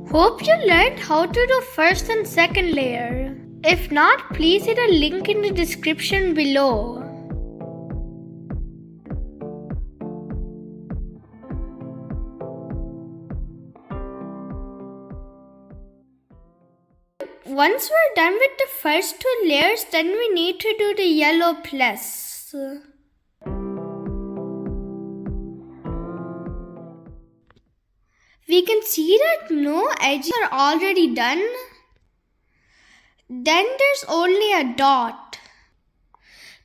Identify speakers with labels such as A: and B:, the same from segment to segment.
A: Hope you learned how to do first and second layer. If not, please hit a link in the description below. Once we're done with the first two layers, then we need to do the yellow plus. We can see that no edges are already done. Then there's only a dot.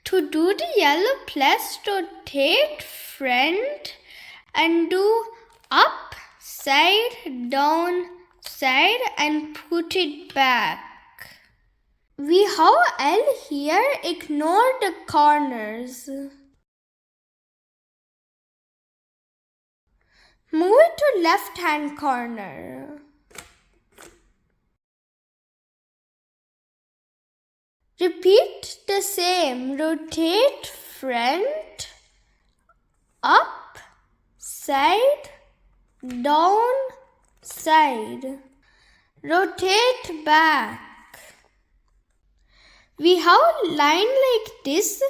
A: To do the yellow plus, rotate front and do up, side, down, side and put it back. We have L here, ignore the corners. Move it to left hand corner. Repeat the same, rotate front, up, side, down, side. Rotate back. We have a line like this.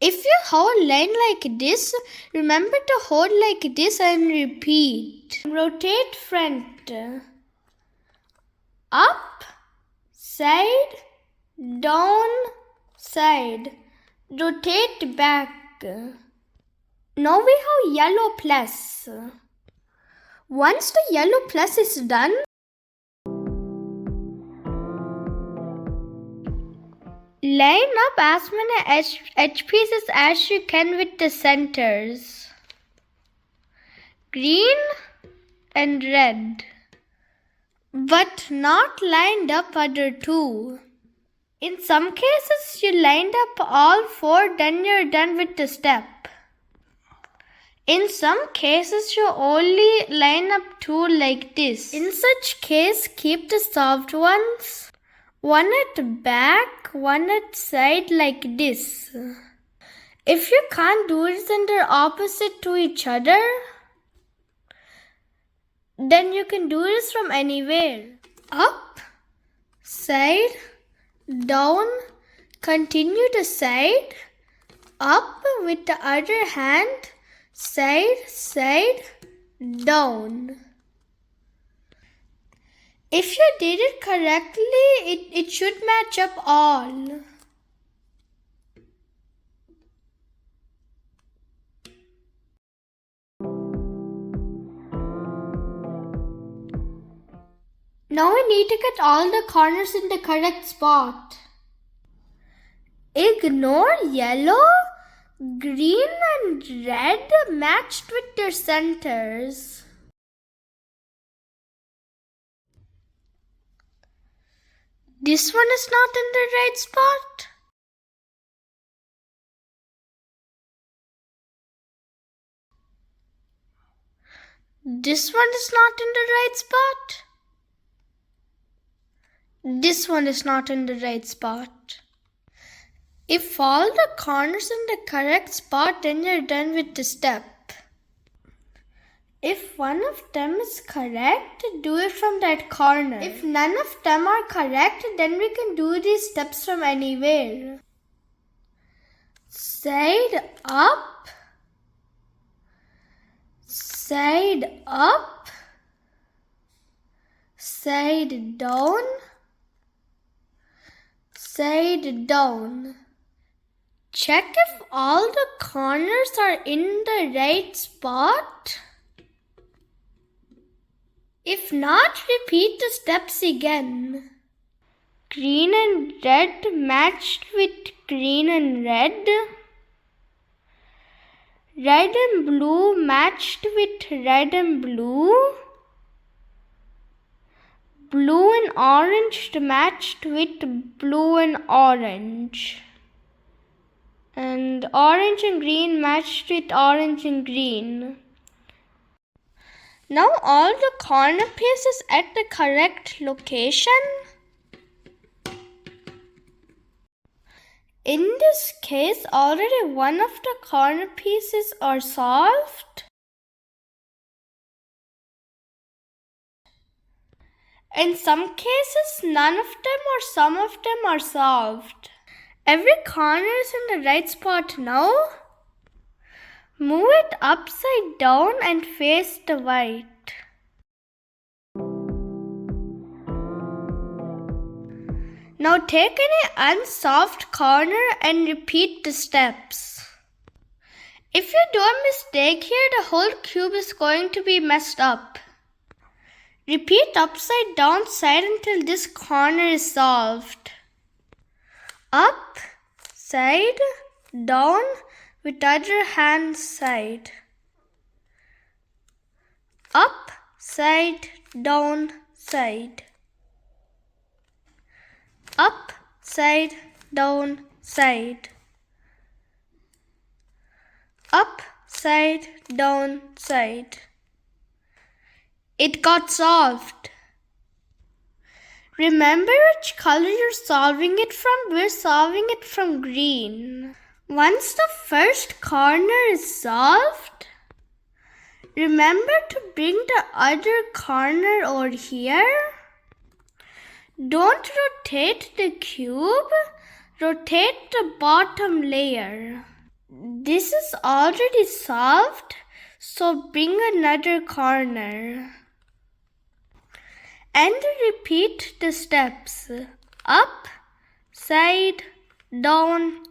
A: If you have a line like this, remember to hold like this and repeat. Rotate front, up, side, down, side. Rotate back. Now we have yellow plus. Once the yellow plus is done, line up as many edge pieces as you can with the centers. Green and red. But not lined up other two. In some cases you lined up all four, then you're done with the step. In some cases you only line up two like this. In such case, keep the soft ones. One at the back, one at side like this. If you can't do it and they're opposite to each other, then you can do this from anywhere. Up, side, down, continue the side, up with the other hand, side, side, down. If you did it correctly, it should match up all. Now we need to get all the corners in the correct spot. Ignore yellow, green and red matched with their centers. This one is not in the right spot. This one is not in the right spot. This one is not in the right spot. If all the corners in the correct spot, then you're done with the step. If one of them is correct, do it from that corner. If none of them are correct, then we can do these steps from anywhere. Side up, side up, side down, side down. Check if all the corners are in the right spot. If not, repeat the steps again. Green and red matched with green and red. Red and blue matched with red and blue. Blue and orange matched with blue and orange. And orange and green matched with orange and green. Now all the corner pieces at the correct location. In this case, already one of the corner pieces are solved. In some cases, none of them or some of them are solved. Every corner is in the right spot now. Move it upside down and face the white. Now take any unsolved corner and repeat the steps. If you do a mistake here, the whole cube is going to be messed up. Repeat upside down side until this corner is solved. Up, side, down with other hand side. Up, side, down, side. Up, side, down, side. Up, side, down, side. It got solved. Remember which color you're solving it from? We're solving it from green. Once the first corner is solved, remember to bring the other corner over here. Don't rotate the cube, rotate the bottom layer. This is already solved, so bring another corner. And repeat the steps. Up, side, down,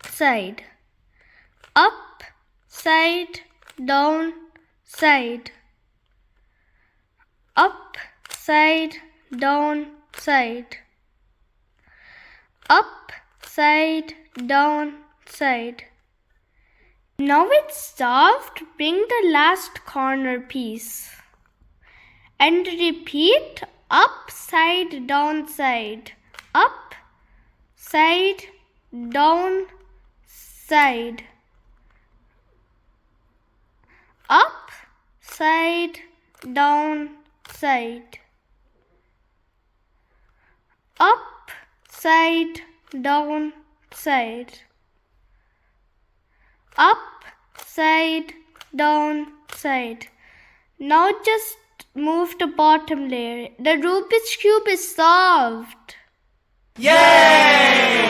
A: side. Up, side, down, side. Up, side, down, side. Up, side, down, side. Now it's solved, bring the last corner piece. And repeat up, side, down, side. Up, side, down, side. Up, side, down, side. Up, side, down, side. Up, side, down, side. Now just move the bottom layer. The Rubik's Cube is solved.
B: Yay!